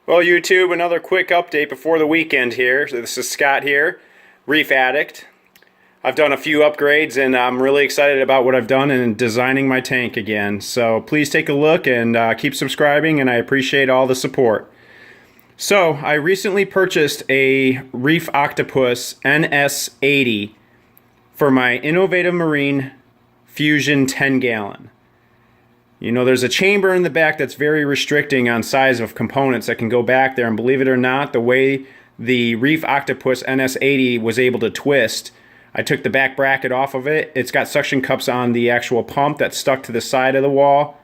Well, YouTube, another quick update before the weekend here. So this is Scott here, Reef Addict. I've done a few upgrades and I'm really excited about what I've done in designing my tank again. So please take a look and keep subscribing, and I appreciate all the support. So I recently purchased a Reef Octopus NS-80 for my Innovative Marine Fusion 10-gallon. You know, there's a chamber in the back that's very restricting on size of components that can go back there, and believe it or not, the way the Reef Octopus NS-80 was able to twist, I took the back bracket off of it. It's got suction cups on the actual pump that's stuck to the side of the wall,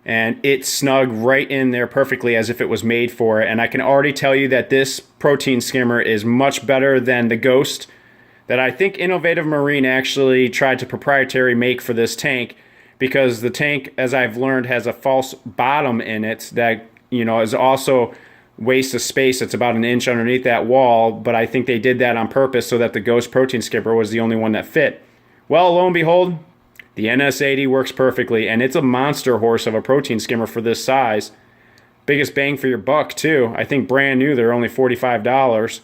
and it snug right in there perfectly as if it was made for it. And I can already tell you that this protein skimmer is much better than the Ghost that I think Innovative Marine actually tried to proprietary make for this tank, because the tank, as I've learned, has a false bottom in it that, you know, is also waste of space. It's about an inch underneath that wall, but I think they did that on purpose so that the Ghost protein skipper was the only one that fit. Well, lo and behold, the NS-80 works perfectly, and it's a monster horse of a protein skimmer for this size. Biggest bang for your buck, too. I think brand new, they're only $45.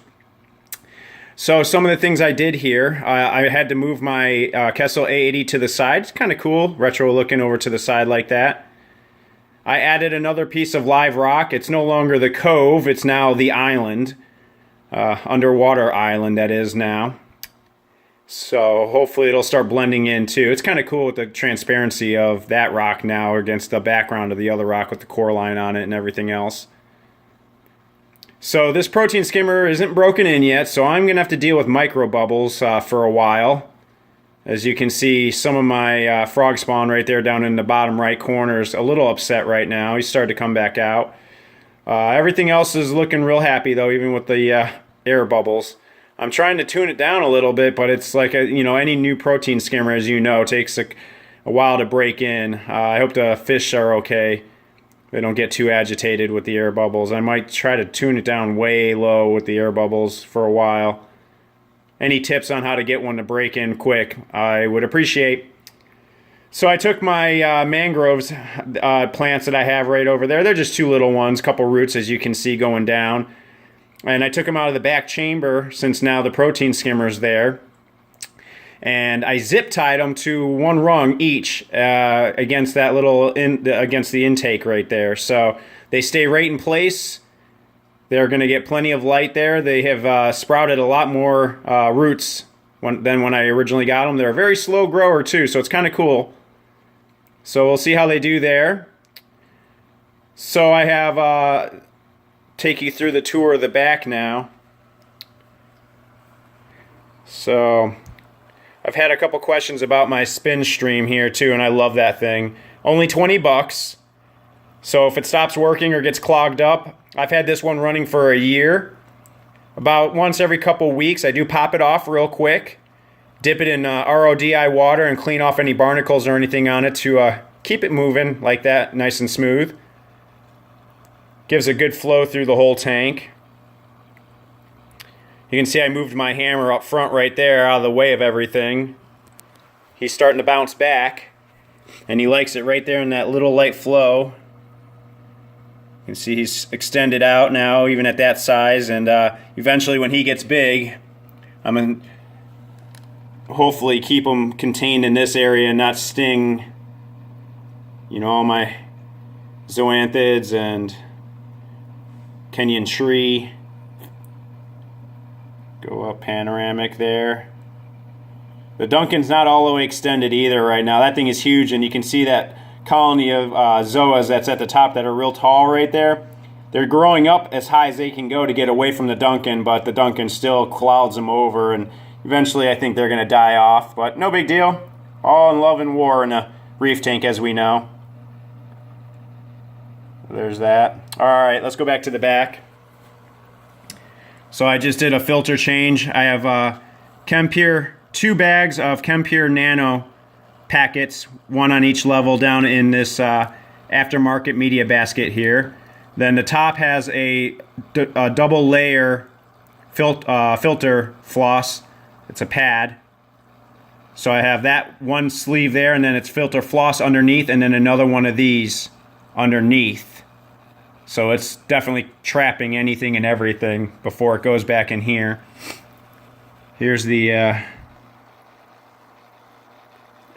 So some of the things I did here, I had to move my Kessil A80 to the side. It's kind of cool, retro looking over to the side like that. I added another piece of live rock. It's no longer the cove, it's now the island. Underwater island, that is now. So hopefully it'll start blending in too. It's kind of cool with the transparency of that rock now against the background of the other rock with the core line on it and everything else. So this protein skimmer isn't broken in yet, so I'm going to have to deal with micro bubbles for a while. As you can see, some of my frog spawn right there down in the bottom right corner is a little upset right now. He's started to come back out. Everything else is looking real happy though, even with the air bubbles. I'm trying to tune it down a little bit, but it's like, you know, any new protein skimmer, as you know, takes a while to break in. I hope the fish are okay. They don't get too agitated with the air bubbles. I might try to tune it down way low with the air bubbles for a while. Any tips on how to get one to break in quick, I would appreciate. So I took my mangroves plants that I have right over there. They're just two little ones, couple roots as you can see going down. And I took them out of the back chamber since now the protein skimmer's there. And I zip tied them to one rung each against that little against the intake right there. So they stay right in place. They're going to get plenty of light there. They have sprouted a lot more roots than when I originally got them. They're a very slow grower too, so it's kind of cool. So we'll see how they do there. So I have take you through the tour of the back now. So I've had a couple questions about my spin stream here too, and I love that thing. Only 20 bucks. So if it stops working or gets clogged up, I've had this one running for a year. About once every couple weeks, I do pop it off real quick, dip it in RODI water, and clean off any barnacles or anything on it to keep it moving like that, nice and smooth. Gives a good flow through the whole tank. You can see I moved my hammer up front right there out of the way of everything. He's starting to bounce back, and he likes it right there in that little light flow. You can see he's extended out now, even at that size, and eventually when he gets big, I'm going to hopefully keep him contained in this area and not sting, you know, all my zoanthids and Kenyan tree. Go up panoramic there. The Duncan's not all the way extended either right now. That thing is huge, and you can see that colony of zoas that's at the top that are real tall right there. They're growing up as high as they can go to get away from the Duncan, but the Duncan still clouds them over, and eventually I think they're going to die off. But no big deal. All in love and war in a reef tank, as we know. There's that. All right, let's go back to the back. So I just did a filter change. I have Chempure, 2 bags of Chempure Nano packets, one on each level down in this aftermarket media basket here. Then the top has a double layer filter floss. It's a pad. So I have that one sleeve there, and then it's filter floss underneath, and then another one of these underneath. So it's definitely trapping anything and everything before it goes back in here. Here's the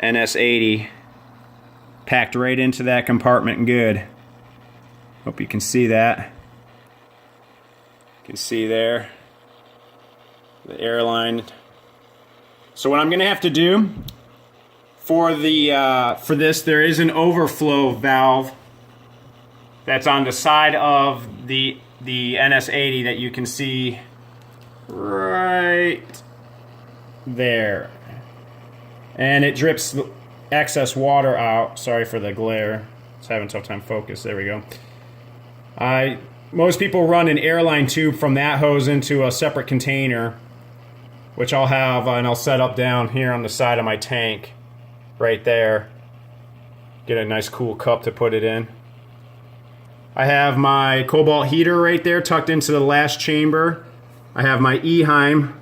NS-80 packed right into that compartment and good. Hope you can see that. You can see there the airline. So what I'm going to have to do for this, there is an overflow valve that's on the side of the NS-80 that you can see right there, and it drips excess water out. Sorry for the glare, it's having a tough time focus. There we go. Most people run an airline tube from that hose into a separate container, which I'll have and I'll set up down here on the side of my tank right there. Get a nice cool cup to put it in. I have my cobalt heater right there tucked into the last chamber. I have my E-Heim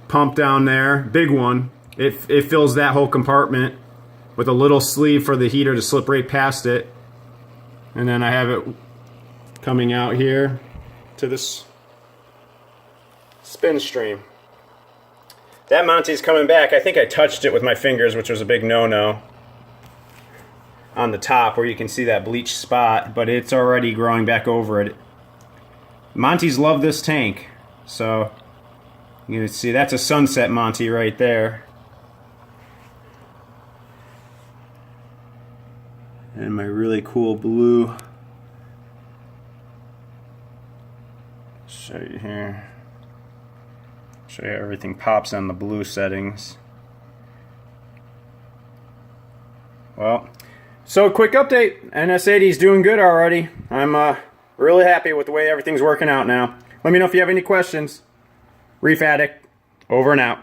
pump down there, big one. It fills that whole compartment with a little sleeve for the heater to slip right past it. And then I have it coming out here to this spin stream. That Monty's coming back. I think I touched it with my fingers, which was a big no-no, on the top where you can see that bleached spot, but it's already growing back over it. Monty's love this tank, so you can see that's a sunset Monty right there. And my really cool blue. Show you here. Show you how everything pops on the blue settings. Well, so quick update. NS-80 is doing good already. I'm really happy with the way everything's working out now. Let me know if you have any questions. Reef Addict, over and out.